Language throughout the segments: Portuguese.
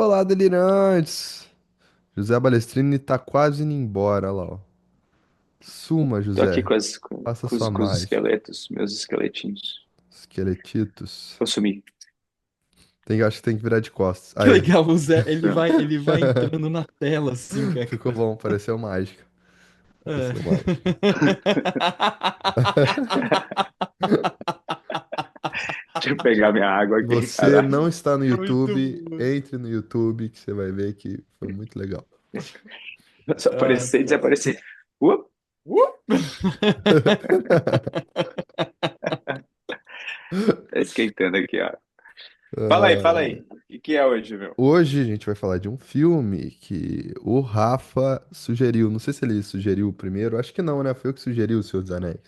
Olá, delirantes! José Balestrini tá quase indo embora, olha lá, ó. Suma, Tô aqui José. com, as, com, Faça com os, sua com os mágica. esqueletos, meus esqueletinhos. Esqueletitos. Vou sumir. Acho que tem que virar de costas. Que Aí, legal, o Zé, Pronto. ele vai entrando na tela, assim, cara. ficou bom, pareceu mágica. É. Pareceu mágica. Deixa eu pegar minha água aqui, Você caralho. não está no Muito YouTube, bom. entre no YouTube que você vai ver que foi muito legal. Só Ah, aparecer e cara. desaparecer. Uh, tá esquentando aqui, ó. Fala Ah, aí. O que é hoje, meu? hoje a gente vai falar de um filme que o Rafa sugeriu. Não sei se ele sugeriu primeiro, acho que não, né? Foi eu que sugeri o Senhor dos Anéis.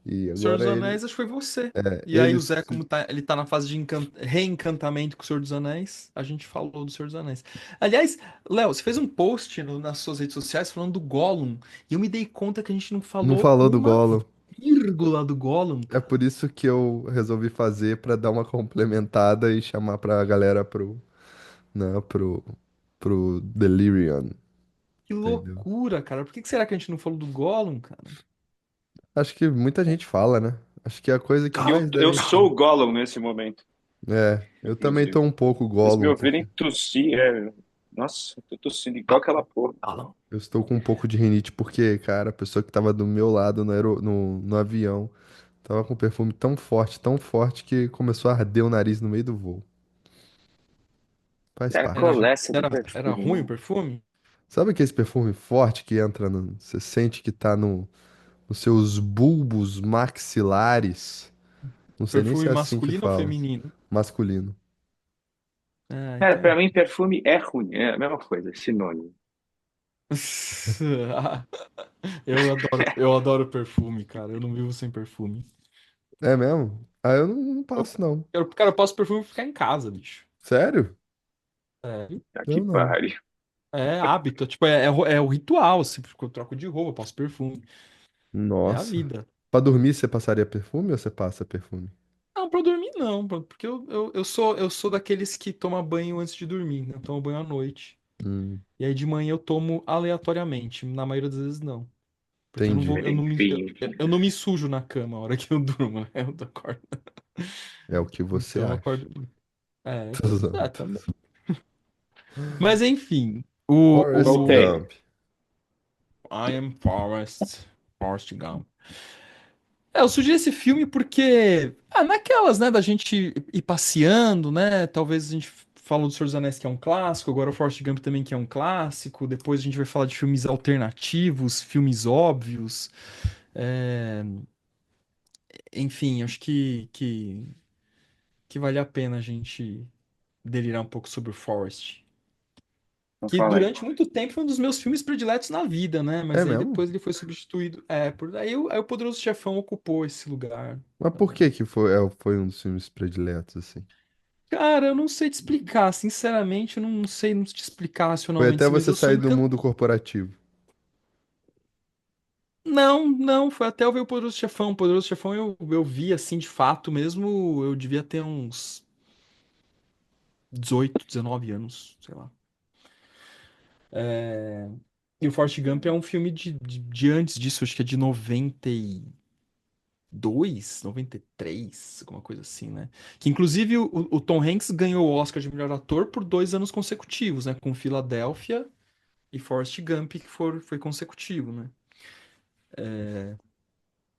E Senhor agora dos ele, Anéis, acho que foi você. E aí ele, o Zé, su- como tá, ele tá na fase de reencantamento com o Senhor dos Anéis, a gente falou do Senhor dos Anéis. Aliás, Léo, você fez um post nas suas redes sociais falando do Gollum, e eu me dei conta que a gente não não falou falou do uma Gollum. vírgula do Gollum, É cara. por isso que eu resolvi fazer pra dar uma complementada e chamar pra galera né, pro Delirium, Que entendeu? loucura, cara. Por que será que a gente não falou do Gollum, cara? Acho que muita gente fala, né? Acho que é a coisa que Eu, mais eu devem sou falar. o Gollum nesse momento, Eu também tô inclusive. um pouco Vocês me Gollum, porque ouvirem tossir, é... Nossa, eu tô tossindo igual aquela porra. Gollum. eu estou com um pouco de rinite, porque, cara, a pessoa que tava do meu lado no avião tava com um perfume tão forte que começou a arder o nariz no meio do voo. Faz É a Era, parte. colécia do era perfume, ruim o né? perfume? Sabe aquele perfume forte que entra no. Você sente que tá no, nos seus bulbos maxilares? Não sei nem se Perfume é assim que masculino ou fala. feminino? Masculino. Ah, Cara, pra então. mim perfume é ruim, é a mesma coisa, é sinônimo. Eu adoro perfume, cara. Eu não vivo sem perfume. É mesmo? Ah, eu não passo, não. Cara, eu passo perfume pra ficar em casa, bicho. Sério? É, Tá que Eu não. pariu. é hábito. Tipo, é o ritual. Assim, porque eu troco de roupa, eu passo perfume. É a Nossa. vida. Pra dormir você passaria perfume ou você passa perfume? Não, pra dormir não, porque eu sou daqueles que toma banho antes de dormir, né? Eu tomo banho à noite. Hum, E aí de manhã eu tomo aleatoriamente. Na maioria das vezes não. Porque entendi. eu não me sujo na cama a hora que eu durmo, né? Eu acordo. É o que você Então eu acha. acordo. É, Tô zoando. também. Mas enfim, Forrest Voltei. Gump. I am Forrest Gump. Eu sugeri esse filme porque, naquelas, né, da gente ir passeando, né? Talvez a gente falou do Senhor dos Anéis, que é um clássico, agora o Forrest Gump também, que é um clássico. Depois a gente vai falar de filmes alternativos, filmes óbvios. É, enfim, acho que vale a pena a gente delirar um pouco sobre o Forrest. Não Que fala aí. durante muito tempo foi um dos meus filmes prediletos na vida, né? É Mas aí mesmo? depois ele foi substituído. Aí o Poderoso Chefão ocupou esse lugar. Mas por que que foi um dos filmes prediletos, assim? Cara, eu não sei te explicar, sinceramente, eu não sei não te explicar Foi racionalmente, até assim, mas você eu sair soube do que eu... mundo corporativo. Não, foi até eu ver o Poderoso Chefão. O Poderoso Chefão eu vi, assim, de fato mesmo, eu devia ter uns 18, 19 anos, sei lá. É, e o Forrest Gump é um filme de antes disso, acho que é de 92, 93, alguma coisa assim, né? Que inclusive o Tom Hanks ganhou o Oscar de melhor ator por 2 anos consecutivos, né? Com Filadélfia e Forrest Gump, que foi consecutivo, né?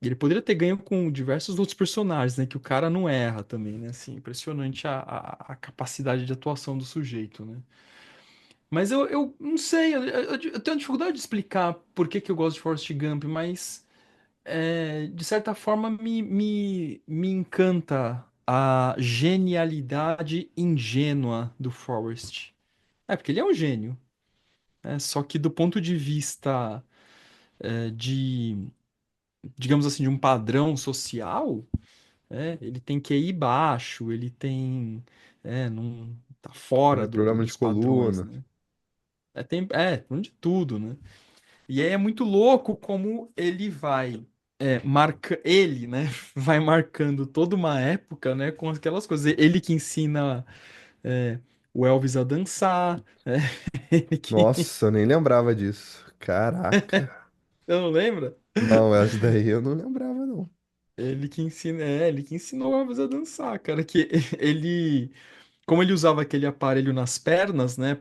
E ele poderia ter ganho com diversos outros personagens, né? Que o cara não erra também, né? Assim, impressionante a capacidade de atuação do sujeito, né? Mas eu não sei, eu tenho dificuldade de explicar por que eu gosto de Forrest Gump, mas de certa forma me encanta a genialidade ingênua do Forrest. É, porque ele é um gênio, né? Só que do ponto de vista de, digamos assim, de um padrão social, ele tem QI baixo, ele tem, não tá fora Programa de dos padrões, coluna. né? Tem de tudo, né? E aí é muito louco como ele vai ele, né, vai marcando toda uma época, né, com aquelas coisas. Ele que ensina o Elvis a dançar, né? Ele que... Nossa, eu nem lembrava disso. Caraca. Eu não lembro? Não, essa daí eu não lembrava, não. Ele que ensinou o Elvis a dançar, cara, que ele, como ele usava aquele aparelho nas pernas, né,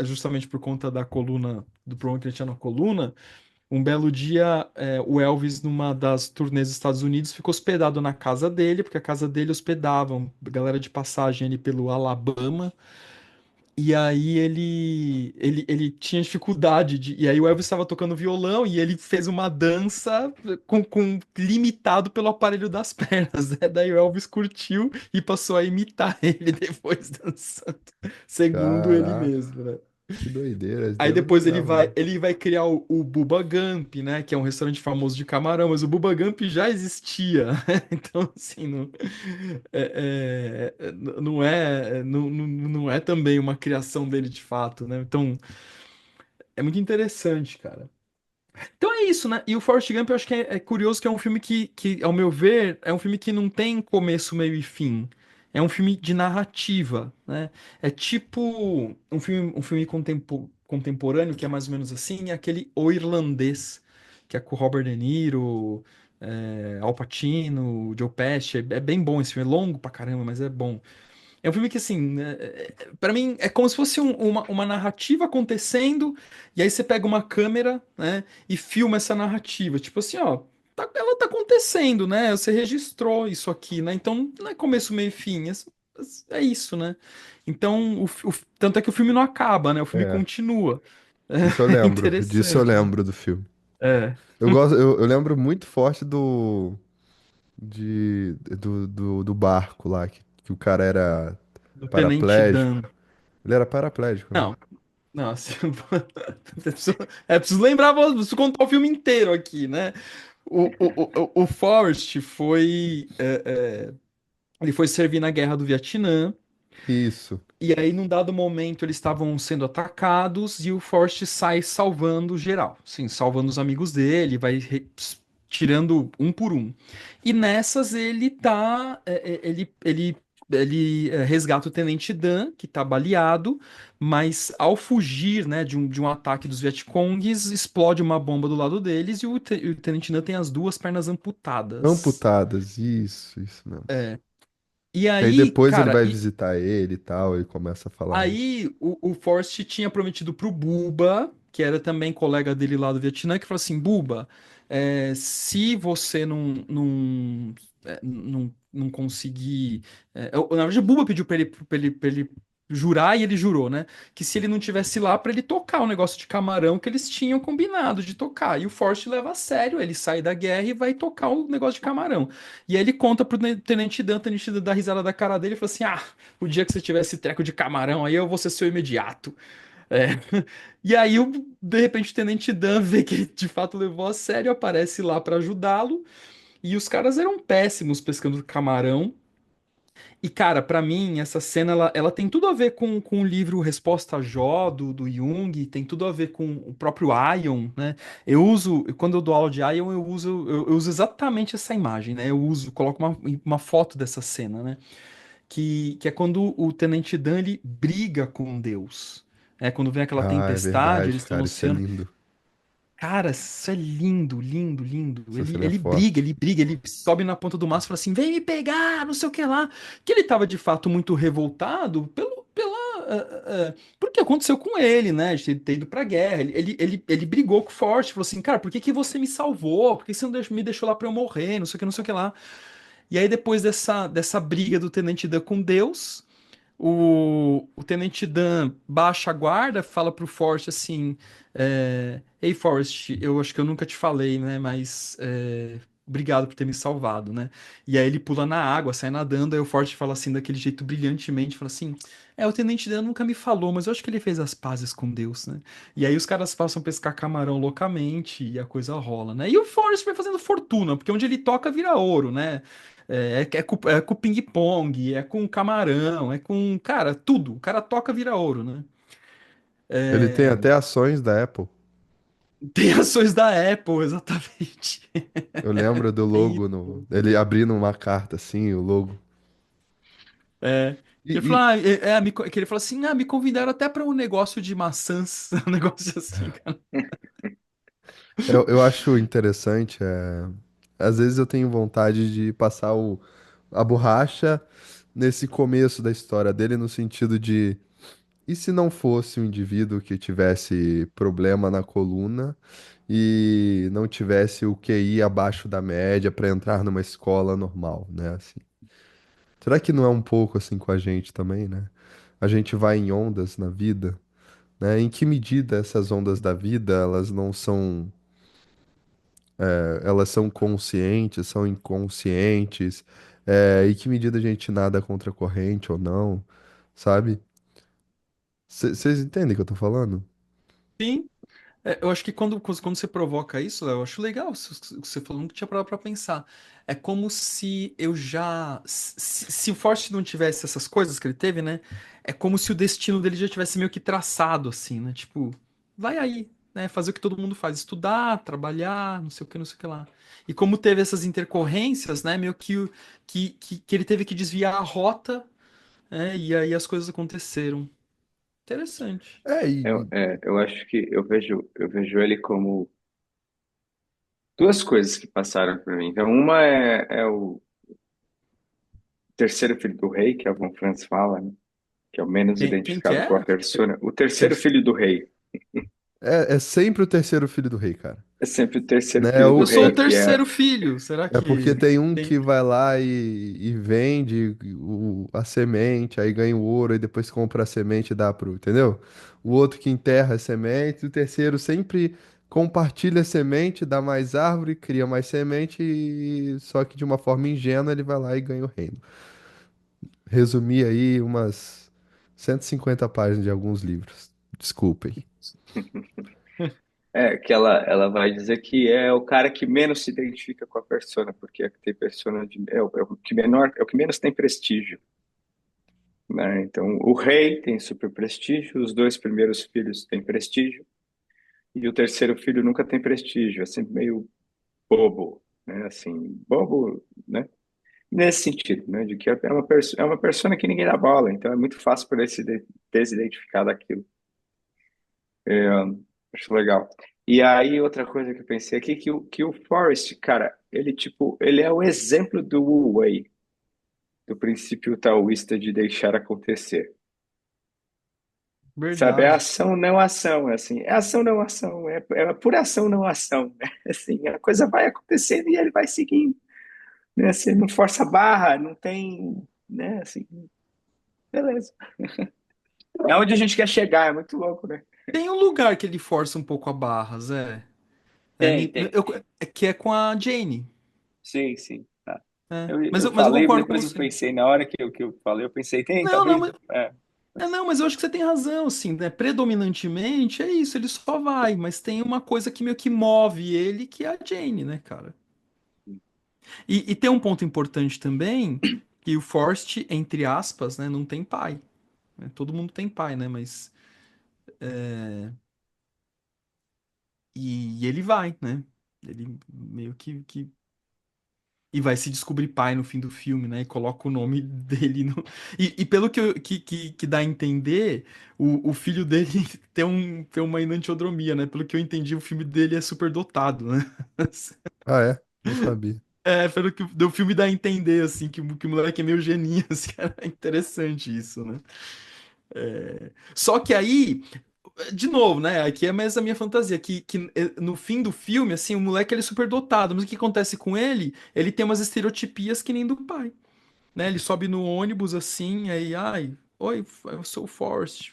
justamente por conta da coluna, do problema que ele tinha na coluna, um belo dia, o Elvis, numa das turnês dos Estados Unidos, ficou hospedado na casa dele, porque a casa dele hospedava galera de passagem ali pelo Alabama. E aí ele tinha dificuldade e aí o Elvis estava tocando violão e ele fez uma dança limitado pelo aparelho das pernas, né? Daí o Elvis curtiu e passou a imitar ele depois dançando, segundo ele Caraca, mesmo, né? que doideira. Esse daí Aí eu não depois lembrava, não. ele vai criar o Bubba Gump, né? Que é um restaurante famoso de camarão, mas o Bubba Gump já existia. Então, assim, não é também uma criação dele de fato, né? Então, é muito interessante, cara. Então é isso, né? E o Forrest Gump eu acho que é curioso que é um filme ao meu ver, é um filme que não tem começo, meio e fim. É um filme de narrativa, né? É tipo um filme contemporâneo que é mais ou menos assim, é aquele O Irlandês, que é com o Robert De Niro, Al Pacino, Joe Pesci. É bem bom esse filme, é longo pra caramba, mas é bom. É um filme que, assim, para mim é como se fosse uma narrativa acontecendo, e aí você pega uma câmera, né, e filma essa narrativa. Tipo assim, ó, ela tá acontecendo, né? Você registrou isso aqui, né? Então não é começo, meio e fim. É isso, né? Então, tanto é que o filme não acaba, né? O filme É, continua. isso eu É lembro. Disso eu interessante, né? lembro do filme. É. Eu lembro muito forte do barco lá, que o cara era Do Tenente paraplégico. Dan. Ele era paraplégico, né? Não, não, assim, é preciso lembrar, preciso contar o filme inteiro aqui, né? O Forrest ele foi servir na Guerra do Vietnã, Isso. e aí, num dado momento, eles estavam sendo atacados e o Forrest sai salvando geral, sim, salvando os amigos dele, tirando um por um. E nessas ele resgata o Tenente Dan, que tá baleado, mas ao fugir, né, de um ataque dos Vietcongues, explode uma bomba do lado deles e o Tenente Dan tem as duas pernas amputadas. Amputadas, isso mesmo. E E aí aí, depois ele cara, vai visitar ele e tal, e começa a falar. aí o Forrest tinha prometido pro Buba, que era também colega dele lá do Vietnã, que falou assim: Buba, se você não conseguir. Na verdade, o Buba pediu pra ele jurar e ele jurou, né? Que se ele não tivesse lá, pra ele tocar o negócio de camarão que eles tinham combinado de tocar. E o Forrest leva a sério, ele sai da guerra e vai tocar o negócio de camarão. E aí ele conta pro o Tenente Dan dá risada da cara dele e fala assim: Ah. O dia que você tiver esse treco de camarão aí, eu vou ser seu imediato. É. E aí, de repente, o Tenente Dan vê que ele de fato levou a sério, aparece lá pra ajudá-lo. E os caras eram péssimos pescando camarão. E, cara, pra mim, essa cena ela tem tudo a ver com o livro Resposta a Jó, do Jung, tem tudo a ver com o próprio Aion, né? Quando eu dou aula de Aion, eu uso exatamente essa imagem, né? Coloco uma foto dessa cena, né? Que é quando o Tenente Dan ele briga com Deus. Quando vem aquela Ah, é tempestade, verdade, eles estão no cara, isso é oceano. lindo. Cara, isso é lindo, lindo, lindo. Essa Ele, cena é ele briga, forte. ele briga, ele sobe na ponta do mastro e fala assim: vem me pegar, não sei o que lá. Que ele tava de fato muito revoltado porque aconteceu com ele, né? De ter ido pra guerra. Ele brigou com o Forte, falou assim: cara, por que que você me salvou? Por que você não me deixou lá pra eu morrer? Não sei o que, não sei o que lá. E aí, depois dessa briga do Tenente Dan com Deus. O Tenente Dan baixa a guarda, fala pro Forrest assim: Ei, Forrest, eu acho que eu nunca te falei, né? Mas obrigado por ter me salvado, né? E aí ele pula na água, sai nadando, aí o Forrest fala assim, daquele jeito brilhantemente: fala assim, o Tenente Dan nunca me falou, mas eu acho que ele fez as pazes com Deus, né? E aí os caras passam a pescar camarão loucamente e a coisa rola, né? E o Forrest vai fazendo fortuna, porque onde ele toca vira ouro, né? É com ping-pong, é com camarão, é com, cara, tudo. O cara toca, vira ouro, né? Ele tem É, até ações da Apple. tem ações da Apple, exatamente. Eu lembro do Tem logo isso no, tudo. ele abrindo uma carta assim, o logo. E, Ele falou, e que ele falou assim, me convidaram até para um negócio de maçãs, um negócio assim, cara. eu acho interessante, às vezes eu tenho vontade de passar a borracha nesse começo da história dele, no sentido de, e se não fosse um indivíduo que tivesse problema na coluna e não tivesse o QI abaixo da média para entrar numa escola normal, né? Assim, será que não é um pouco assim com a gente também, né? A gente vai em ondas na vida, né? Em que medida essas ondas da vida, elas não são, elas são conscientes, são inconscientes, em que medida a gente nada contra a corrente ou não, sabe? Vocês entendem o que eu tô falando? Sim. Eu acho que quando você provoca isso, Léo, eu acho legal o que você falou, nunca tinha parado pra pensar. É como se eu já. Se o Forte não tivesse essas coisas que ele teve, né? É como se o destino dele já tivesse meio que traçado, assim, né? Tipo, vai aí, né? Fazer o que todo mundo faz, estudar, trabalhar, não sei o que, não sei o que lá. E como teve essas intercorrências, né? Meio que ele teve que desviar a rota, né? E aí as coisas aconteceram. Interessante. É, Eu acho que eu vejo ele como duas coisas que passaram por mim. Então, uma é o terceiro filho do rei, que a Von Franz fala, né? Que é o menos Quem que identificado com a é? persona. O ter- terceiro filho do rei é sempre o terceiro filho do rei, cara. é sempre o terceiro Né? filho do Eu sou o rei, que é terceiro filho. Será É porque que tem um tem? que vai lá e vende a semente, aí ganha o ouro, e depois compra a semente e dá pro, entendeu? O outro que enterra a semente, o terceiro sempre compartilha a semente, dá mais árvore, cria mais semente, só que de uma forma ingênua ele vai lá e ganha o reino. Resumi aí umas 150 páginas de alguns livros. Desculpem. que ela vai dizer que é o cara que menos se identifica com a persona, porque é que tem persona é o que menor, é o que menos tem prestígio, né? Então, o rei tem super prestígio, os dois primeiros filhos têm prestígio, e o terceiro filho nunca tem prestígio, é sempre meio bobo, né? Assim, bobo, né? Nesse sentido, né? De que é uma persona que ninguém dá bola, então é muito fácil para ele se desidentificar daquilo. É, acho legal. E aí, outra coisa que eu pensei aqui, que o Forrest, cara, ele, tipo, ele é o exemplo do Wu Wei, do princípio taoísta de deixar acontecer. Sabe, é Verdade. ação, não ação, é assim, é ação, não ação, é por ação, não ação, né? Assim, a coisa vai acontecendo e ele vai seguindo, né? Assim, não força a barra, não tem, né? Assim, beleza. É onde a gente quer chegar, é muito louco, né? Tem um lugar que ele força um pouco a barra, Zé. Tem. Que é com a Jane. Sim, sim. Tá. Mas Eu mas eu falei, concordo com depois eu você. pensei, na hora que eu falei, eu pensei, tem, Não, não, talvez. mas, não, mas eu acho que você tem razão, assim, né? Predominantemente é isso, ele só vai, mas tem uma coisa que meio que move ele, que é a Jane, né, cara? E tem um ponto importante também, que o Forrest, entre aspas, né, não tem pai. Né? Todo mundo tem pai, né? Mas. E ele vai, né? Ele meio que. E vai se descobrir pai no fim do filme, né? E coloca o nome dele no. E pelo que dá a entender, o filho dele tem uma enantiodromia, né? Pelo que eu entendi, o filme dele é super dotado, né? Ah, é? Não sabia. Pelo que o filme dá a entender, assim, que o moleque é meio geninho, assim, é interessante isso, né? Só que aí, de novo, né? Aqui é mais a minha fantasia, que no fim do filme, assim, o moleque ele é super dotado, mas o que acontece com ele? Ele tem umas estereotipias que nem do pai, né? Ele sobe no ônibus assim, aí, ai, oi, eu sou o Forrest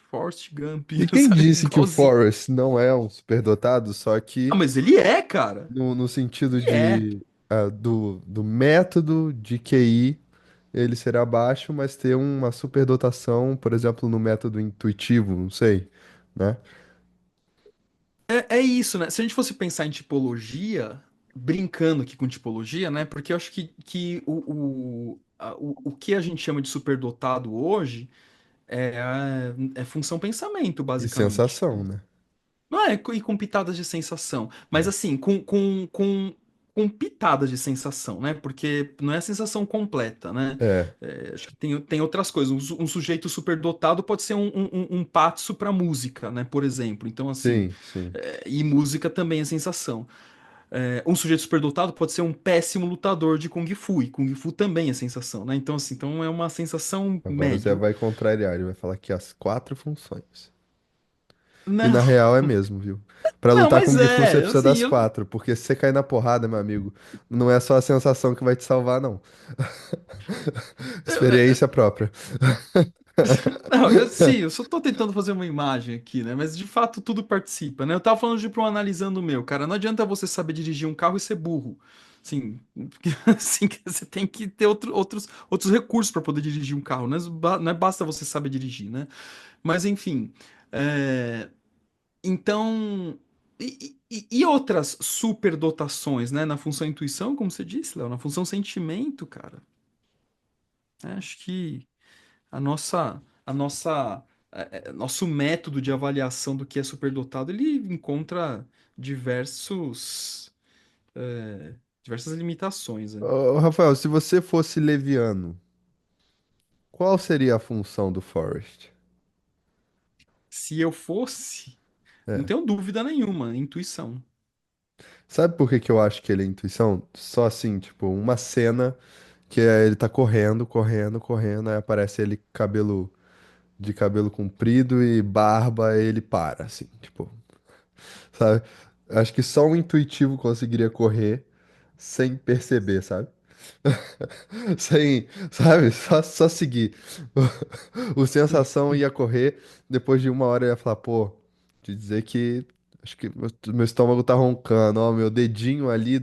Gump, E quem sabe? disse que o Igualzinho. Forrest não é um superdotado, só Ah, que mas ele é, cara. no sentido Ele é. do método de QI, ele será baixo, mas ter uma superdotação, por exemplo, no método intuitivo, não sei, né? É isso, né? Se a gente fosse pensar em tipologia, brincando aqui com tipologia, né? Porque eu acho que o que a gente chama de superdotado hoje é função pensamento, E basicamente. sensação, né? Não é e com pitadas de sensação, mas assim, com com pitadas de sensação, né? Porque não é a sensação completa, né? É, Acho que tem outras coisas. Um sujeito superdotado pode ser um patso para música, né? Por exemplo. Então, assim, sim, sim. e música também é sensação. Um sujeito superdotado pode ser um péssimo lutador de Kung Fu, e Kung Fu também é sensação, né? Então, assim, então é uma sensação Agora o Zé médio. vai contrariar, ele vai falar que as quatro funções. E Não, na real é mesmo, viu? Pra não, lutar mas Kung Fu você é, precisa assim, das quatro, porque se você cair na porrada, meu amigo, não é só a sensação que vai te salvar, não. eu, Experiência própria. Não, sim, eu só tô tentando fazer uma imagem aqui, né? Mas de fato tudo participa, né? Eu tava falando de para um analisando o meu, cara. Não adianta você saber dirigir um carro e ser burro. Assim, assim que você tem que ter outros recursos para poder dirigir um carro. Não é basta você saber dirigir, né? Mas enfim. é, Então. E outras superdotações, né? Na função intuição, como você disse, Léo, na função sentimento, cara. Acho que nosso método de avaliação do que é superdotado, ele encontra diversos, diversas limitações, né? Ô, Rafael, se você fosse leviano, qual seria a função do Forrest? Se eu fosse, não É. tenho dúvida nenhuma, intuição. Sabe por que que eu acho que ele é intuição? Só assim, tipo, uma cena que ele tá correndo, correndo, correndo, aí aparece ele de cabelo comprido e barba, aí ele para, assim, tipo, sabe? Acho que só um intuitivo conseguiria correr sem perceber, sabe? Sem, sabe? Só seguir. O sensação ia correr, depois de uma hora ia falar, pô, te dizer que acho que meu estômago tá roncando, ó, meu dedinho ali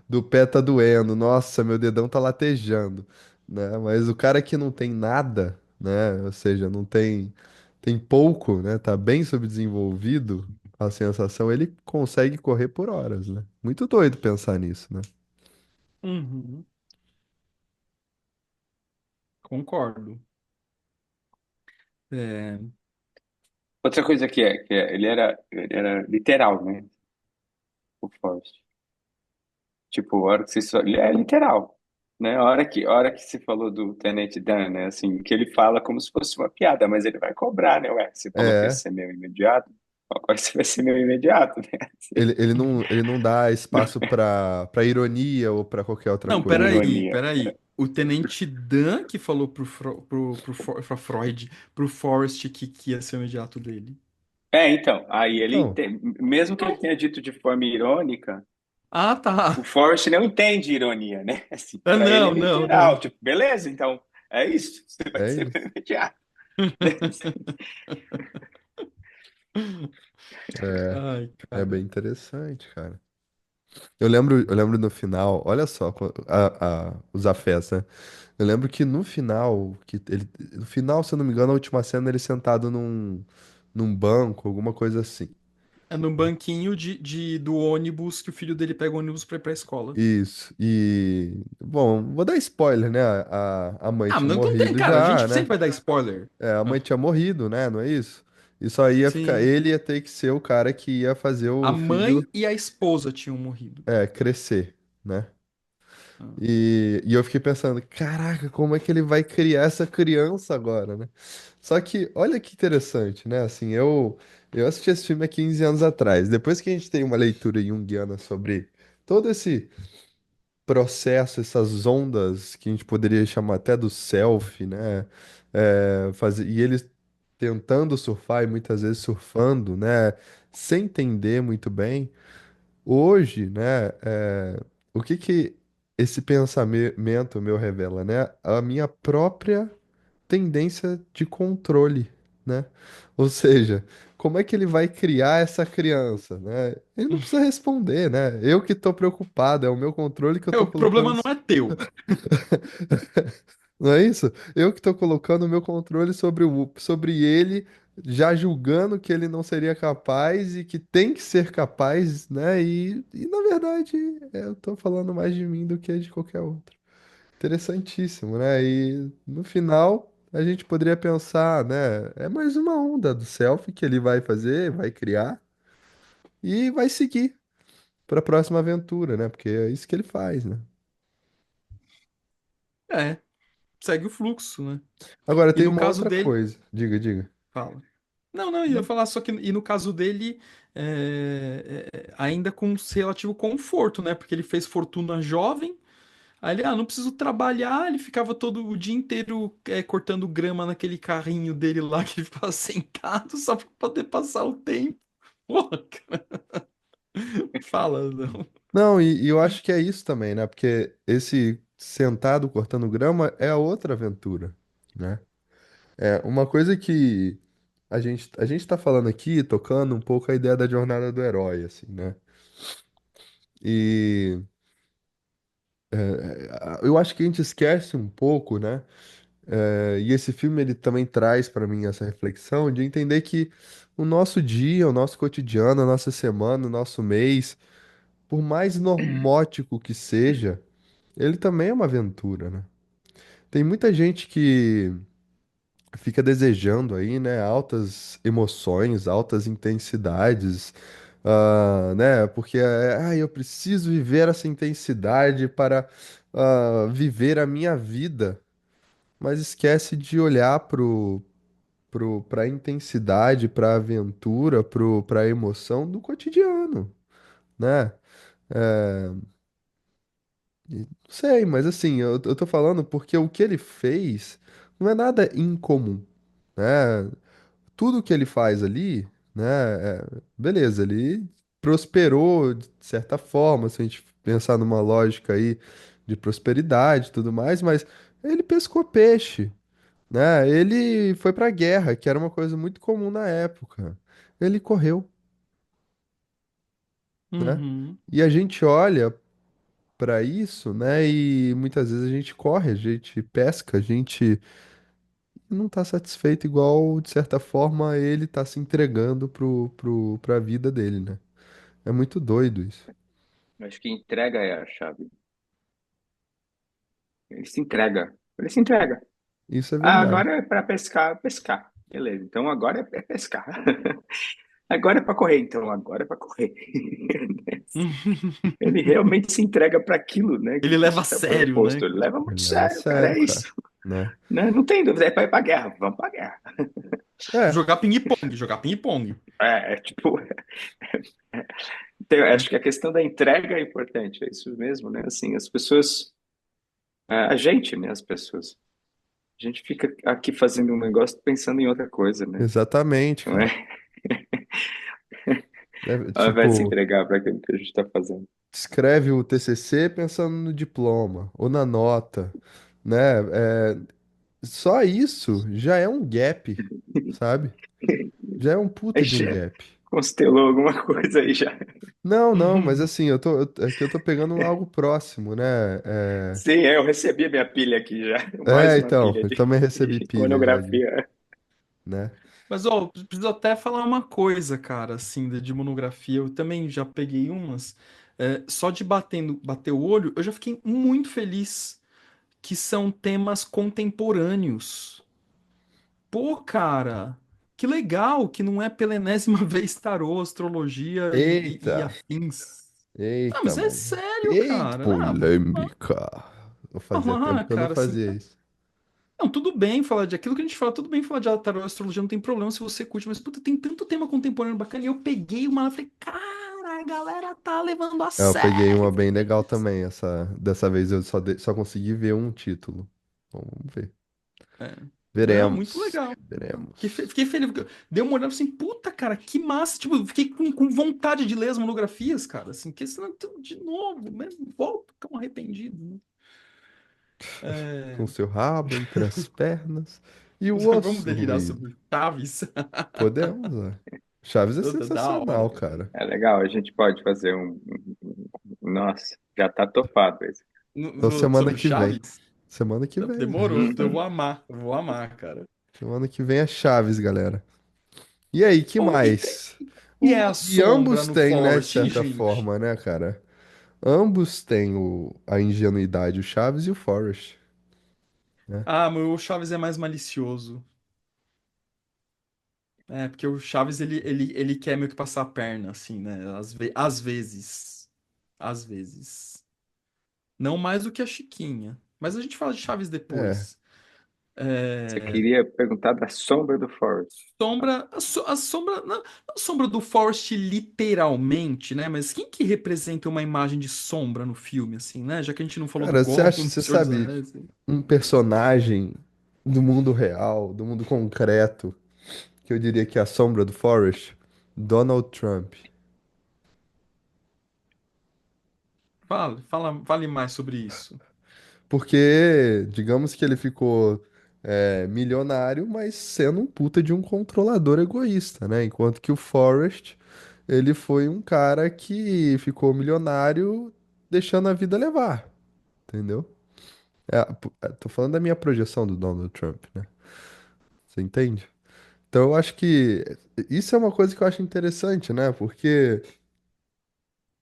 do pé tá doendo, nossa, meu dedão tá latejando, né? Mas o cara que não tem nada, né? Ou seja, tem pouco, né? Tá bem subdesenvolvido a sensação, ele consegue correr por horas, né? Muito doido pensar nisso, né? Uhum, concordo. É, Outra coisa ele era literal, né? O Forrest. Tipo, a hora que você só, ele é literal, né? A hora que você falou do Tenente Dan, né? Assim, que ele fala como se fosse uma piada, mas ele vai cobrar, né? Ué, você falou que ia É. ser meu imediato, agora você vai ser meu imediato, né? Assim, Ele não dá espaço pra ironia ou pra qualquer outra Não, coisa, né? ironia. peraí. O Tenente Dan que falou pra Freud, pro Forrest que ia ser o imediato dele. Então, aí Então, mesmo que ele tenha dito de forma irônica, Ah, tá. o Forrest não entende ironia, né? Assim, Ah, para ele é não, não, não. literal, tipo, beleza, então é isso, você vai é ser meu isso. imediato. É, Ai, é bem cara. interessante, cara. Eu lembro no final, olha só, os afés, né? Eu lembro que no final, no final, se eu não me engano, a última cena ele sentado num banco, alguma coisa assim. É no banquinho do ônibus que o filho dele pega o ônibus pra ir pra escola. Isso. E, bom, vou dar spoiler, né? A mãe Ah, tinha mas não tem, morrido cara, a já, gente sempre né? vai dar spoiler. É, a mãe Ah, tinha morrido, né? Não é isso? E só ia ficar. sim. Ele ia ter que ser o cara que ia fazer A o filho mãe e a esposa tinham morrido. crescer, né? Ah. E eu fiquei pensando, caraca, como é que ele vai criar essa criança agora, né? Só que, olha que interessante, né? Assim, eu assisti esse filme há 15 anos atrás. Depois que a gente tem uma leitura junguiana sobre todo esse processo, essas ondas que a gente poderia chamar até do self, né? E eles tentando surfar e muitas vezes surfando, né? Sem entender muito bem. Hoje, né? O que que esse pensamento meu revela, né? A minha própria tendência de controle, né? Ou seja, como é que ele vai criar essa criança, né? Ele não precisa responder, né? Eu que tô preocupado, é o meu controle que eu tô O problema colocando. não é teu. Não é isso? Eu que tô colocando o meu controle sobre ele, já julgando que ele não seria capaz e que tem que ser capaz, né? E na verdade, eu tô falando mais de mim do que de qualquer outro. Interessantíssimo, né? E no final, a gente poderia pensar, né? É mais uma onda do selfie que ele vai fazer, vai criar e vai seguir. pra próxima aventura, né? Porque é isso que ele faz, né? É, segue o fluxo, né? Agora E tem no uma caso outra dele, coisa. Diga, diga. fala. Não, não, eu ia Não. falar só que e no caso dele, ainda com relativo conforto, né? Porque ele fez fortuna jovem, aí ele, não preciso trabalhar, ele ficava todo o dia inteiro cortando grama naquele carrinho dele lá que ele ficava sentado só pra poder passar o tempo. Porra, cara, fala, não. Não, e eu acho que é isso também, né? Porque esse sentado cortando grama é a outra aventura, né? É uma coisa que a gente tá falando aqui, tocando um pouco a ideia da jornada do herói, assim, né? E eu acho que a gente esquece um pouco, né? E esse filme ele também traz pra mim essa reflexão de entender que o nosso dia, o nosso cotidiano, a nossa semana, o nosso mês, por mais normótico que seja, ele também é uma aventura, né? Tem muita gente que fica desejando aí, né, altas emoções, altas intensidades, né? Porque eu preciso viver essa intensidade para viver a minha vida, mas esquece de olhar para a intensidade, para a aventura, para a emoção do cotidiano, né? É, não sei, mas assim, eu tô falando porque o que ele fez não é nada incomum, né? Tudo que ele faz ali, né? Beleza, ele prosperou de certa forma, se a gente pensar numa lógica aí de prosperidade e tudo mais, mas ele pescou peixe, né? Ele foi pra guerra, que era uma coisa muito comum na época. Ele correu, né? Uhum. E a gente olha pra isso, né? E muitas vezes a gente corre, a gente pesca, a gente não tá satisfeito igual, de certa forma, ele tá se entregando pra vida dele, né? É muito doido isso. Acho que entrega é a chave. Ele se entrega. Ele se entrega. Isso é Ah, verdade. agora é para pescar, pescar. Beleza, então agora é pescar. Agora é para correr, então agora é para correr. Ele realmente se entrega para aquilo, né, Ele que leva a está sério, né, proposto. Ele cara? leva muito Ele leva a sério, cara, sério, é cara, isso. né? Né? Não tem dúvida, é para ir para guerra, vamos para guerra. É, Jogar ping-pong, jogar ping-pong. Tipo, acho que a questão da entrega é importante, é isso mesmo, né? Assim, as pessoas, a gente, né, as pessoas, a gente fica aqui fazendo um negócio pensando em outra coisa, né? exatamente, Não cara. é? Ao invés de se Tipo, entregar para aquilo que a gente está fazendo. escreve o TCC pensando no diploma ou na nota, né? Só isso já é um gap, sabe? Já é um Aí puta de um já gap. constelou alguma coisa aí já. Não, não, mas assim, aqui eu tô pegando algo próximo, né? Sim, eu recebi a minha pilha aqui já. Mais uma Então, pilha eu também recebi de pilha já de, monografia. né? Mas, ó, preciso até falar uma coisa, cara, assim, de monografia. Eu também já peguei umas. Só de bater o olho, eu já fiquei muito feliz que são temas contemporâneos. Pô, cara, que legal que não é pela enésima vez tarô, astrologia e Eita, afins. Ah, eita, mas é mano. sério, Eita, cara. polêmica. Eu fazia Vamos tempo lá, que eu não cara, assim. fazia isso. Não, tudo bem falar de aquilo que a gente fala, tudo bem falar de tarô e astrologia, não tem problema se você curte, mas puta, tem tanto tema contemporâneo bacana. E eu peguei uma lá e falei, cara, a galera tá levando a Eu peguei uma sério. bem legal também. Dessa vez eu só consegui ver um título. Vamos ver. É. Não, muito Veremos. legal. Veremos. Fiquei feliz, porque dei uma olhada assim, puta, cara, que massa. Tipo, eu fiquei com vontade de ler as monografias, cara, assim, porque senão, de novo, né, volto, ficam arrependido, né? Com É, seu rabo entre as pernas e o vamos osso delirar roído. sobre Chaves. Podemos, né? Chaves é Toda da hora, sensacional, cara. cara. É legal, a gente pode fazer Nossa, já tá topado esse. Então, semana Sobre o que vem. Chaves? Semana que vem, velho. Demorou, eu Uhum. vou amar, cara. Semana que vem é Chaves, galera. E aí, que Ou, mais? e é a E sombra ambos no têm, né, de Forest, hein, certa gente? forma, né, cara? Ambos têm a ingenuidade, o Chaves e o Forrest, né? Ah, mas o Chaves é mais malicioso. É, porque o Chaves, ele quer meio que passar a perna, assim, né? Às vezes. às vezes. Não mais do que a Chiquinha. Mas a gente fala de Chaves É. depois. Você É, queria perguntar da sombra do Forrest. a sombra, não a sombra do Forrest literalmente, né? Mas quem que representa uma imagem de sombra no filme, assim, né? Já que a gente não falou do Cara, você acha, Gollum, do você Senhor dos sabe, Anéis. um personagem do mundo real, do mundo concreto, que eu diria que é a sombra do Forrest? Donald Trump. Fale mais sobre isso. Porque, digamos que ele ficou milionário, mas sendo um puta de um controlador egoísta, né? Enquanto que o Forrest, ele foi um cara que ficou milionário deixando a vida levar, entendeu? Tô falando da minha projeção do Donald Trump, né? Você entende? Então eu acho que isso é uma coisa que eu acho interessante, né? Porque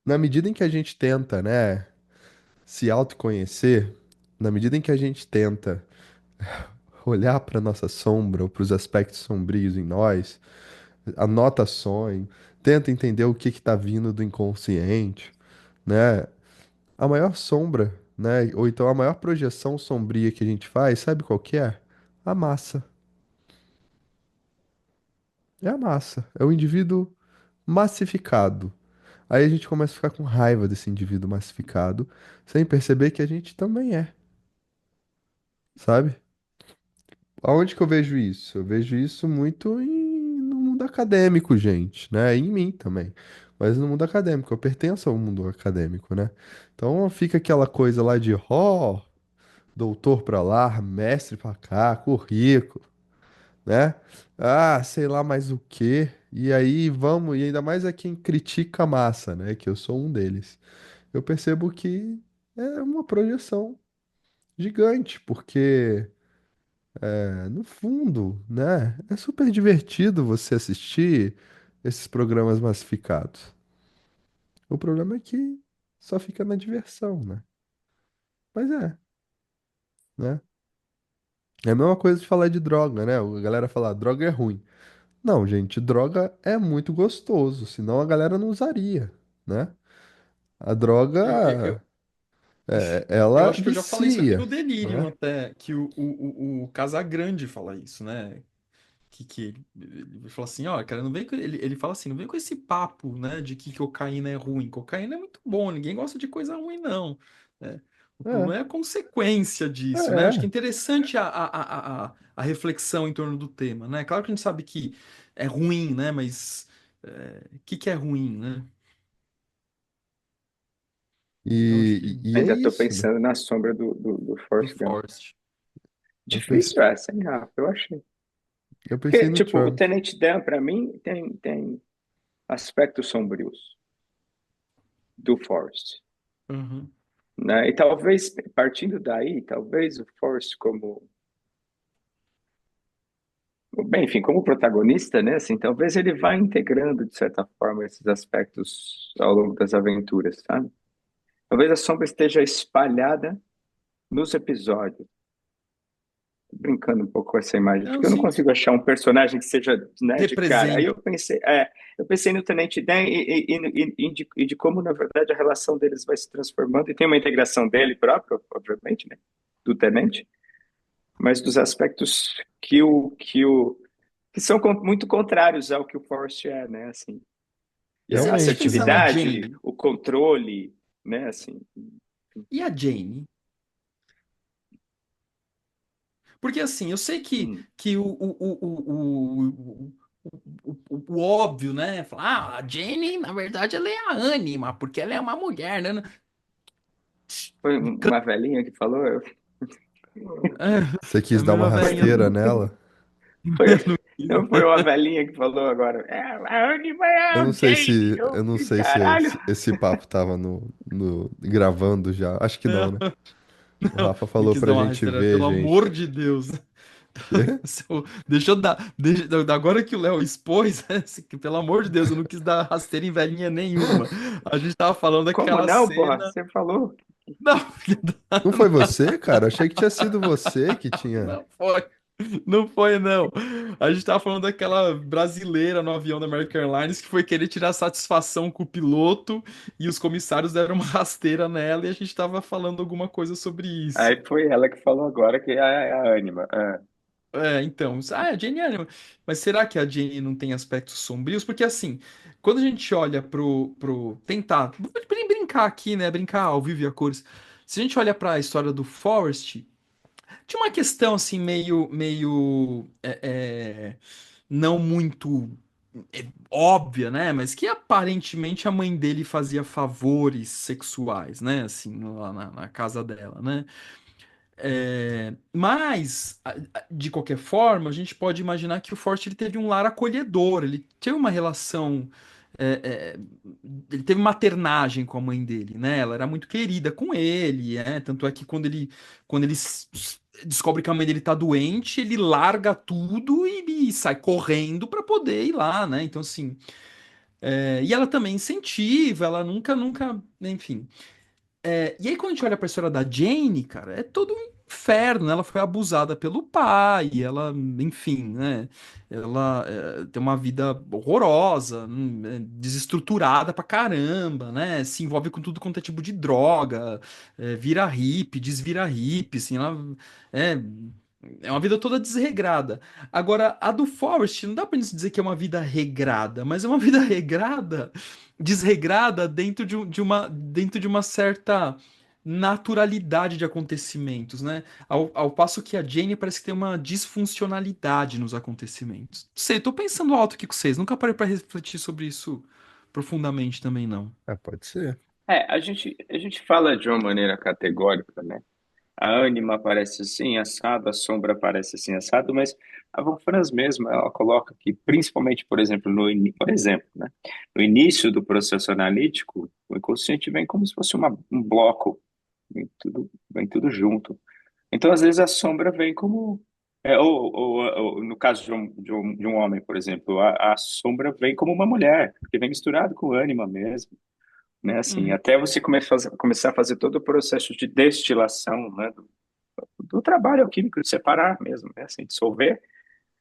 na medida em que a gente tenta, né, se autoconhecer, na medida em que a gente tenta olhar para nossa sombra ou para os aspectos sombrios em nós, anota sonho, tenta entender o que está vindo do inconsciente, né? A maior sombra, né? Ou então a maior projeção sombria que a gente faz, sabe qual que é? A massa. É a massa. É o indivíduo massificado. Aí a gente começa a ficar com raiva desse indivíduo massificado, sem perceber que a gente também é, sabe? Aonde que eu vejo isso? Eu vejo isso muito no mundo acadêmico, gente, né? E em mim também. Mas no mundo acadêmico, eu pertenço ao mundo acadêmico, né? Então fica aquela coisa lá de, ó, doutor pra lá, mestre pra cá, currículo, né? Ah, sei lá mais o quê. E aí vamos, e ainda mais a quem critica a massa, né? Que eu sou um deles. Eu percebo que é uma projeção gigante, porque no fundo, né, é super divertido você assistir esses programas massificados. O problema é que só fica na diversão, né? Mas né? É a mesma coisa de falar de droga, né? A galera fala, droga é ruim. Não, gente, droga é muito gostoso, senão a galera não usaria, né? A Eu, eu, droga, eu, eu ela acho que eu já falei isso aqui vicia, no Delirium né? até, que o Casagrande fala isso, né? Que ele fala assim, ó, cara, não vem com, ele fala assim, não vem com esse papo, né, de que cocaína é ruim. Cocaína é muito bom, ninguém gosta de coisa ruim, não. Né? O É, problema é a consequência disso, né? Acho que é é. interessante a reflexão em torno do tema, né? Claro que a gente sabe que é ruim, né? Mas o que que é ruim, né? Então acho que E é Ainda estou isso, né? pensando na sombra do do Forrest Gump. Forrest. Eu pensei, Difícil essa, hein, Rafa? Eu achei. eu pensei Porque, no tipo, o Trump. Tenente Dan, para mim, tem aspectos sombrios do Forrest. Uhum. Né? E talvez, partindo daí, talvez o Forrest bem, enfim, como protagonista, né, assim, talvez ele vá integrando, de certa forma, esses aspectos ao longo das aventuras, sabe? Talvez a sombra esteja espalhada nos episódios. Tô brincando um pouco com essa imagem, Não, porque eu não sim, consigo achar um personagem que seja, né, de cara. Aí representa. eu pensei no Tenente Dan e de como, na verdade, a relação deles vai se transformando, e tem uma integração dele próprio, obviamente, né, do Tenente, mas dos aspectos que são muito contrários ao que o Forrest é, né? Assim, E se a a gente Realmente, pensar né? na assertividade, Jane? o controle, né? Assim, E a Jane? Porque assim, eu sei hum, que o óbvio, né? Falar, ah, a Jane, na verdade, ela é a Anima, porque ela é uma mulher, né? foi uma velhinha que falou, Você É quis a dar uma mesma foi, velhinha rasteira nela? foi, no não foi uma velhinha que falou agora, a Anima é a Jane, Eu não sei se caralho. esse papo tava no gravando já. Acho que não, né? Não, O não, Rafa não falou quis pra dar uma gente rasteira, ver, pelo gente. amor de Deus. Quê? Deixa eu dar. Agora que o Léo expôs, que, pelo amor de Deus, eu não quis dar rasteira em velhinha nenhuma. A gente tava falando Como daquela não, porra? cena. Você falou? Não, filha Não foi você, cara? Achei que tinha sido você que tinha. não foi. Não foi, não. A gente tava falando daquela brasileira no avião da American Airlines que foi querer tirar satisfação com o piloto e os comissários deram uma rasteira nela e a gente tava falando alguma coisa sobre isso. Aí foi ela que falou agora que é a Anima. É. É, então, a Jane é anima. Mas será que a Jane não tem aspectos sombrios? Porque assim, quando a gente olha pro tentar brincar aqui, né? Brincar ao vivo e a cores. Se a gente olha pra história do Forrest, tinha uma questão assim meio não muito óbvia, né? Mas que aparentemente a mãe dele fazia favores sexuais, né? Assim, lá na casa dela, né? Mas, de qualquer forma, a gente pode imaginar que o Forte ele teve um lar acolhedor, ele teve uma relação, é, é, ele teve maternagem com a mãe dele, né? Ela era muito querida com ele, tanto é que quando ele descobre que a mãe dele tá doente, ele larga tudo e sai correndo para poder ir lá, né? Então, assim, e ela também incentiva, ela nunca, enfim. E aí, quando a gente olha pra história da Jane, cara, é todo um inferno, né? Ela foi abusada pelo pai, ela, enfim, né? Ela tem uma vida horrorosa, desestruturada pra caramba, né? Se envolve com tudo quanto é tipo de droga, vira hippie, desvira hippie, assim, ela é, é uma vida toda desregrada. Agora, a do Forrest, não dá pra gente dizer que é uma vida regrada, mas é uma vida regrada desregrada dentro de uma certa naturalidade de acontecimentos, né? Ao passo que a Jane parece que tem uma disfuncionalidade nos acontecimentos. Não sei, tô pensando alto aqui com vocês, nunca parei para refletir sobre isso profundamente também, não. Ah, pode ser. A gente fala de uma maneira categórica, né? A Anima aparece assim, assado, a Sombra aparece assim, assado, mas a Von Franz mesmo, ela coloca que, principalmente, por exemplo, por exemplo, né? No início do processo analítico, o inconsciente vem como se fosse um bloco, vem tudo junto. Então, às vezes, a sombra vem como. Ou, no caso de um homem, por exemplo, a sombra vem como uma mulher, porque vem misturado com ânima mesmo, né? Assim, Uhum, até você começar a fazer todo o processo de destilação, né? Do trabalho alquímico, de separar mesmo, né? Assim, dissolver,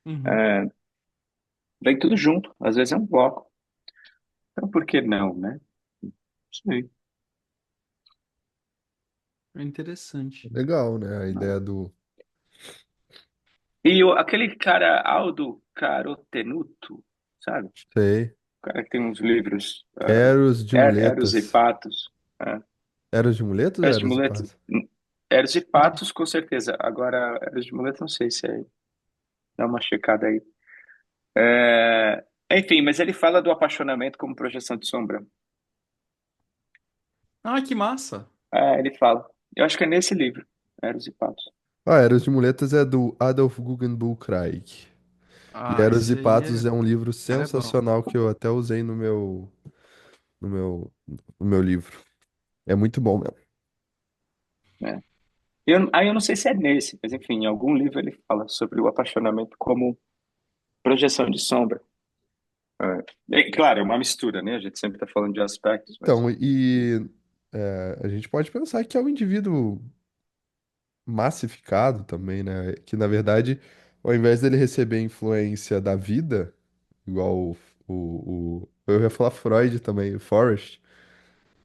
uhum. vem tudo junto, às vezes é um bloco. Então, por que não, né? Isso aí. É interessante. Legal, né? A ideia do. E aquele cara, Aldo Carotenuto, sabe? O Sei. cara que tem uns livros, Eros de Eros e muletas. Patos. Eros de muletas ou Eros de Eros de muletas, paz? Eros e Patos, com certeza. Agora, Eros de muletas, não sei se é. Dá uma checada aí. Enfim, mas ele fala do apaixonamento como projeção de sombra. Ah, que massa! Ele fala. Eu acho que é nesse livro, Eros e Patos. Ah, Eros de muletas é do Adolf Guggenbuch-Reich. E Ah, Eros e esse aí Patos é um livro cara é bom. sensacional que eu até usei no meu, no meu livro. É muito bom mesmo. Né? Aí eu não sei se é nesse, mas enfim, em algum livro ele fala sobre o apaixonamento como projeção de sombra. Claro, é uma mistura, né? A gente sempre está falando de aspectos, mas. Então, a gente pode pensar que é um indivíduo massificado também, né? Que na verdade, ao invés dele receber influência da vida, igual eu ia falar Freud também, o Forrest,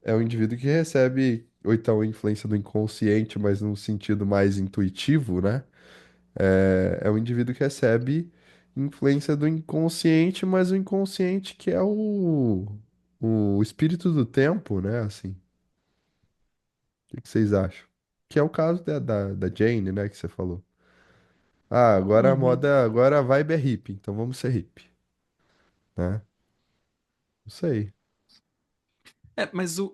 é um indivíduo que recebe, ou então influência do inconsciente, mas num sentido mais intuitivo, né? É um indivíduo que recebe influência do inconsciente, mas o inconsciente que é o espírito do tempo, né? Assim, o que que vocês acham? Que é o caso da Jane, né, que você falou. Ah, agora a Uhum. moda, agora a vibe é hippie, então vamos ser hippie, né? Não sei.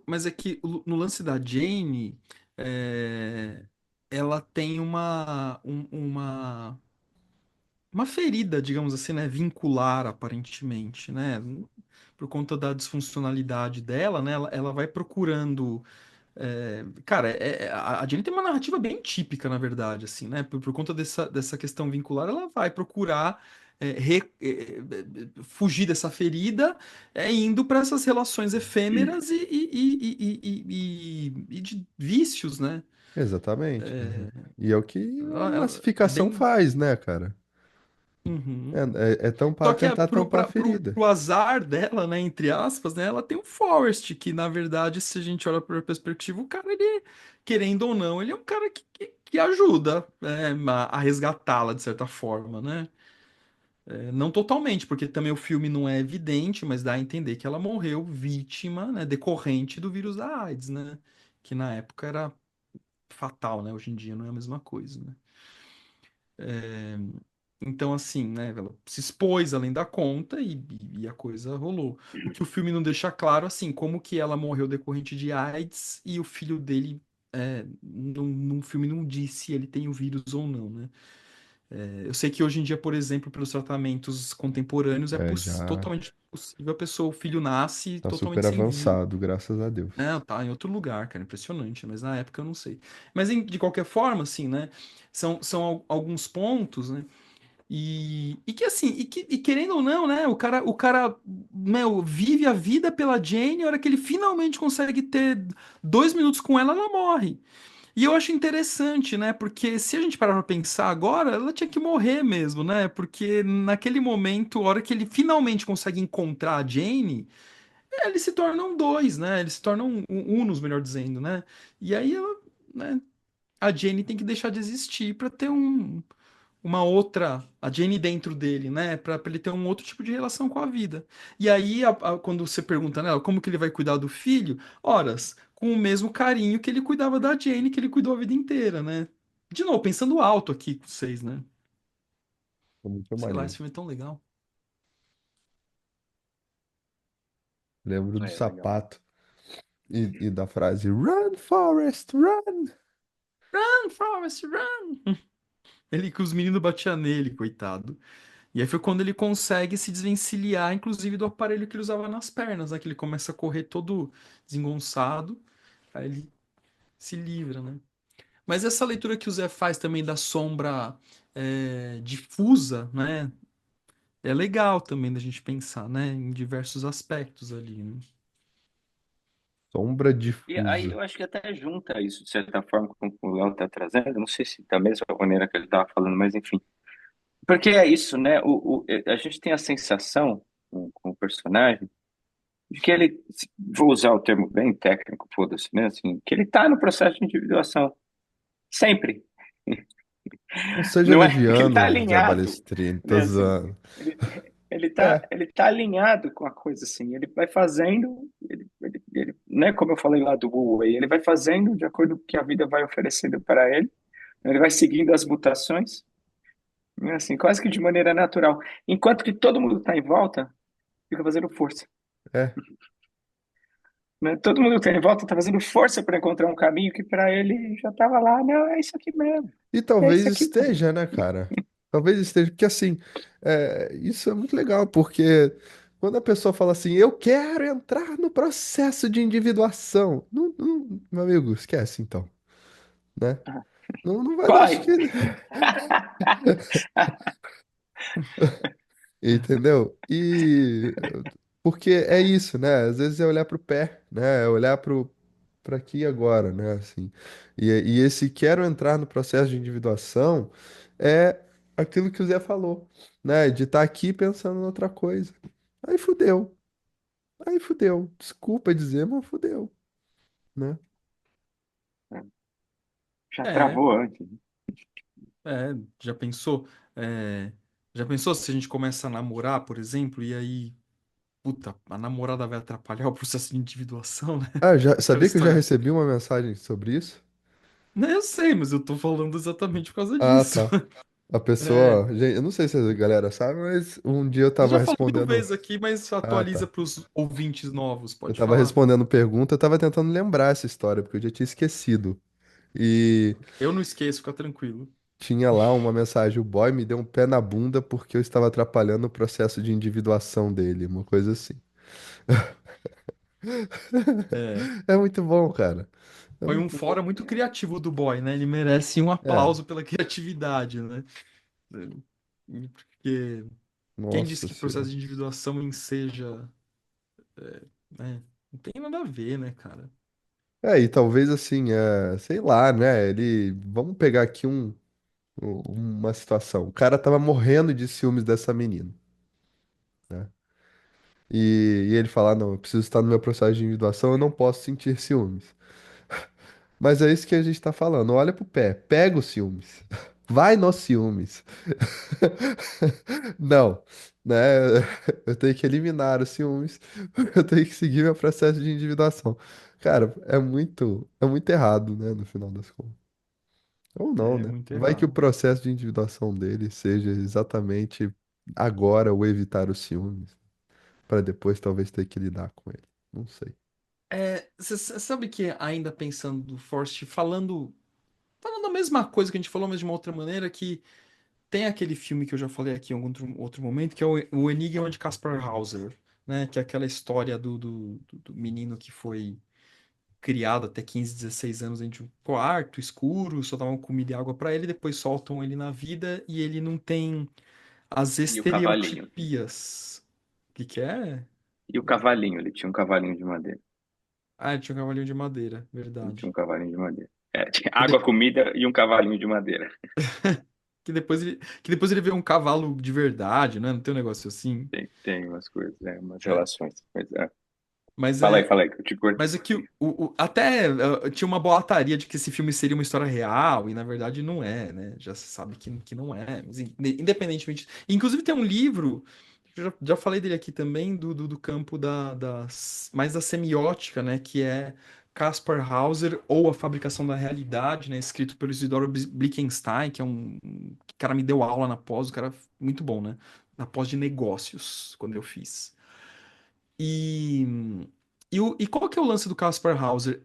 Mas é que no lance da Jane, ela tem uma ferida, digamos assim, né, vincular, aparentemente, né? Por conta da disfuncionalidade dela, né? Ela vai procurando. Cara, a Jenny tem uma narrativa bem típica, na verdade, assim, né? Por conta dessa questão vincular, ela vai procurar fugir dessa ferida, indo para essas relações efêmeras e de vícios, né? Exatamente. E é o que a É massificação bem. faz, né, cara? Uhum. É Só que tentar tampar a ferida. pro azar dela, né, entre aspas, né, ela tem o Forrest, que na verdade, se a gente olha por perspectiva, o cara, ele, querendo ou não, ele é um cara que ajuda, a resgatá-la de certa forma, né? Não totalmente, porque também o filme não é evidente, mas dá a entender que ela morreu vítima, né, decorrente do vírus da AIDS, né? Que na época era fatal, né? Hoje em dia não é a mesma coisa, né? Então, assim, né, ela se expôs além da conta e a coisa rolou. O que o filme não deixa claro, assim, como que ela morreu decorrente de AIDS e o filho dele, no filme não disse se ele tem o vírus ou não, né? Eu sei que hoje em dia, por exemplo, pelos tratamentos contemporâneos, É, já totalmente possível a pessoa, o filho nasce tá totalmente super sem vírus. avançado, graças a Deus. Né? Tá em outro lugar, cara, impressionante, mas na época eu não sei. Mas de qualquer forma, assim, né? São alguns pontos, né? E que assim, e querendo ou não, né? O cara, meu, vive a vida pela Jane, a hora que ele finalmente consegue ter 2 minutos com ela, ela morre. E eu acho interessante, né? Porque se a gente parar pra pensar agora, ela tinha que morrer mesmo, né? Porque naquele momento, a hora que ele finalmente consegue encontrar a Jane, eles se tornam dois, né? Eles se tornam unos, melhor dizendo, né? E aí ela, né? A Jane tem que deixar de existir pra ter uma outra, a Jane dentro dele, né? Pra ele ter um outro tipo de relação com a vida. E aí, quando você pergunta, né, como que ele vai cuidar do filho? Horas, com o mesmo carinho que ele cuidava da Jane, que ele cuidou a vida inteira, né? De novo, pensando alto aqui com vocês, né? Foi muito Sei lá, esse maneiro. filme é tão legal. Lembro do É legal. sapato e da frase Run, Forrest, run! Run, Forrest, run! Ele que os meninos batiam nele, coitado. E aí foi quando ele consegue se desvencilhar, inclusive, do aparelho que ele usava nas pernas, né? Que ele começa a correr todo desengonçado. Aí ele se livra, né? Mas essa leitura que o Zé faz também da sombra difusa, né? É legal também da gente pensar, né? Em diversos aspectos ali, né? Sombra E aí difusa. eu acho que até junta isso, de certa forma, com o Léo está trazendo. Não sei se da mesma maneira que ele estava falando, mas enfim. Porque é isso, né? A gente tem a sensação, com o personagem, de que ele, vou usar o termo bem técnico, foda-se, né? Assim, que ele está no processo de individuação. Sempre. Não seja Não é que ele está leviano, Zé alinhado, Balestrini, tô né? Assim, zoando. ele, ele tá, É, ele tá alinhado com a coisa, assim. Ele vai fazendo, né? Como eu falei lá do Wu Wei, ele vai fazendo de acordo com o que a vida vai oferecendo para ele. Ele vai seguindo as mutações, né? Assim, quase que de maneira natural. Enquanto que todo mundo está em volta, fica fazendo força. é. Né? Todo mundo que está em volta está fazendo força para encontrar um caminho que para ele já estava lá. Não, é isso aqui mesmo. E É talvez isso aqui mesmo. esteja, né, cara? Talvez esteja, porque assim, isso é muito legal, porque quando a pessoa fala assim, eu quero entrar no processo de individuação, meu amigo, esquece então, né? Não vai dar, acho Corre! que, entendeu? E porque é isso, né? Às vezes é olhar pro pé, né? É olhar para aqui e agora, né? Assim. E esse quero entrar no processo de individuação é aquilo que o Zé falou, né? De estar aqui pensando em outra coisa. Aí fudeu. Aí fudeu. Desculpa dizer, mas fudeu, né? Já É, travou antes. é, já pensou? É, já pensou se a gente começa a namorar, por exemplo, e aí, puta, a namorada vai atrapalhar o processo de individuação, né? Ah, já Aquela sabia que eu já história. recebi uma mensagem sobre isso? Não, eu sei, mas eu tô falando exatamente por causa Ah, disso. tá. A É, pessoa, gente, eu não sei se a galera sabe, mas um dia eu eu tava já falei mil respondendo. vezes aqui, mas Ah, atualiza tá. para os ouvintes novos, Eu pode tava falar. respondendo pergunta, eu tava tentando lembrar essa história, porque eu já tinha esquecido. E Eu não esqueço, fica tranquilo. tinha lá uma mensagem: o boy me deu um pé na bunda porque eu estava atrapalhando o processo de individuação dele, uma coisa assim. É, É muito bom, cara. É foi um muito bom. fora muito criativo do boy, né? Ele merece um É, aplauso pela criatividade, né? Porque quem disse nossa que processo senhora. de individuação enseja, né? Não tem nada a ver, né, cara? E talvez assim, sei lá, né? Vamos pegar aqui uma situação. O cara tava morrendo de ciúmes dessa menina, né? E ele fala, não, eu preciso estar no meu processo de individuação, eu não posso sentir ciúmes. Mas é isso que a gente tá falando. Olha pro pé, pega os ciúmes. Vai nos ciúmes. Não, né? Eu tenho que eliminar os ciúmes. Eu tenho que seguir meu processo de individuação. Cara, é muito errado, né? No final das contas. Ou não, É né? muito Vai que o errado. processo de individuação dele seja exatamente agora o evitar os ciúmes, para depois talvez ter que lidar com ele. Não sei. Você sabe que ainda pensando do Forrest, falando a mesma coisa que a gente falou, mas de uma outra maneira, que tem aquele filme que eu já falei aqui em algum outro momento, que é o Enigma de Caspar Hauser, né? Que é aquela história do menino que foi criado até 15, 16 anos dentro de um quarto escuro, só davam comida e água para ele, depois soltam ele na vida e ele não tem as E o cavalinho. estereotipias. O que que é? E o cavalinho, ele tinha um cavalinho de madeira. Ah, ele tinha um cavalinho de madeira, Ele tinha um verdade. cavalinho de madeira. É, tinha Que, água, de- comida e um cavalinho de madeira. que depois ele vê um cavalo de verdade, né? Não tem um negócio assim. Tem umas coisas, né? Umas É. relações. Mas, é. Mas é, Fala aí, que eu te corto. Mas é que até tinha uma boataria de que esse filme seria uma história real, e na verdade não é, né? Já se sabe que não é. Mas independentemente. Inclusive tem um livro, eu já falei dele aqui também, do campo mais da semiótica, né? Que é Caspar Hauser, ou A Fabricação da Realidade, né? Escrito pelo Isidoro Blickenstein, que é um cara me deu aula na pós, o cara muito bom, né? Na pós de negócios, quando eu fiz. E, e qual que é o lance do Caspar Hauser?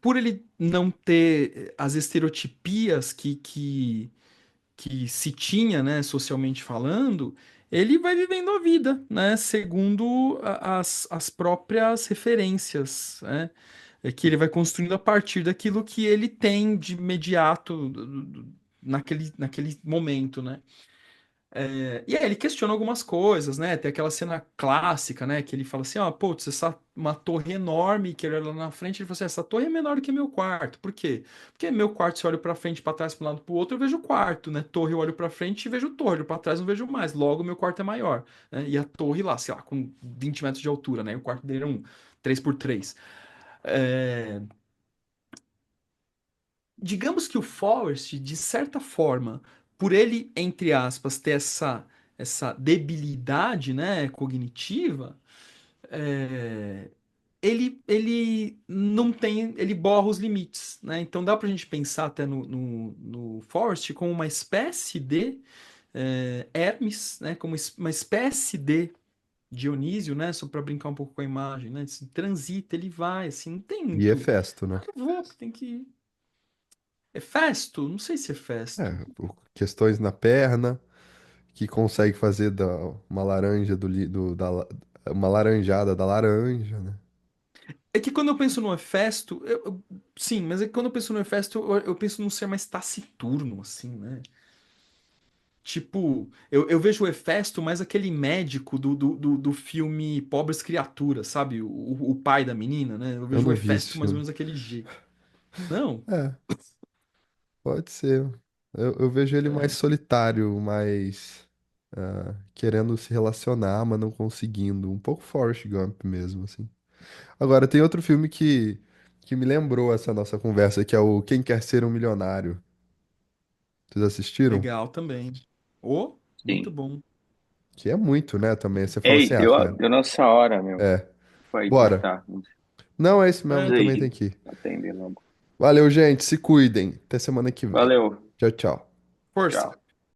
Por ele não ter as estereotipias que se tinha, né, socialmente falando, ele vai vivendo a vida, né, segundo as próprias referências, né, que ele vai construindo a partir daquilo que ele tem de imediato naquele momento, né? E aí ele questiona algumas coisas, né? Tem aquela cena clássica, né? Que ele fala assim, ó, putz, uma torre enorme, que ele olha lá na frente, ele fala assim, essa torre é menor do que meu quarto. Por quê? Porque meu quarto, se eu olho pra frente, pra trás, pra um lado, pro outro, eu vejo o quarto, né? Torre, eu olho pra frente e vejo torre, olho pra trás, não vejo mais. Logo, meu quarto é maior, né? E a torre lá, sei lá, com 20 metros de altura, né? E o quarto dele é um 3x3. É, digamos que o Forrest, de certa forma, por ele, entre aspas, ter essa debilidade, né, cognitiva, é, ele não tem, ele borra os limites, né? Então dá pra gente pensar até no Forrest como uma espécie de Hermes, né? Como uma espécie de Dionísio, né? Só para brincar um pouco com a imagem, né? Assim, transita, ele vai, assim, não tem E é muito. festo, né? Eu vou, tem que é festo? Não sei se é É, festo. questões na perna, que consegue fazer uma laranja uma laranjada da laranja, né? É que quando eu penso no Hefesto, sim, mas é que quando eu penso no Hefesto, eu penso num ser mais taciturno, assim, né? Tipo, eu vejo o Hefesto mais aquele médico do filme Pobres Criaturas, sabe? O pai da menina, né? Eu Eu vejo o não vi esse Hefesto mais ou filme. menos daquele jeito. Não? É, pode ser. Eu vejo ele mais É, solitário, mais querendo se relacionar, mas não conseguindo. Um pouco Forrest Gump mesmo, assim. Agora, tem outro filme que me lembrou essa nossa conversa, que é o Quem Quer Ser um Milionário. Vocês assistiram? legal também. Oh, muito Sim. bom. Que é muito, né, também. Você fala Ei, assim, cara, deu nossa hora, meu. é, Foi bora. deitar. Não, é isso mesmo, É, também tem que ir. Atender logo. Valeu, gente, se cuidem. Até semana que vem. Valeu. Tchau, tchau. força. Tchau.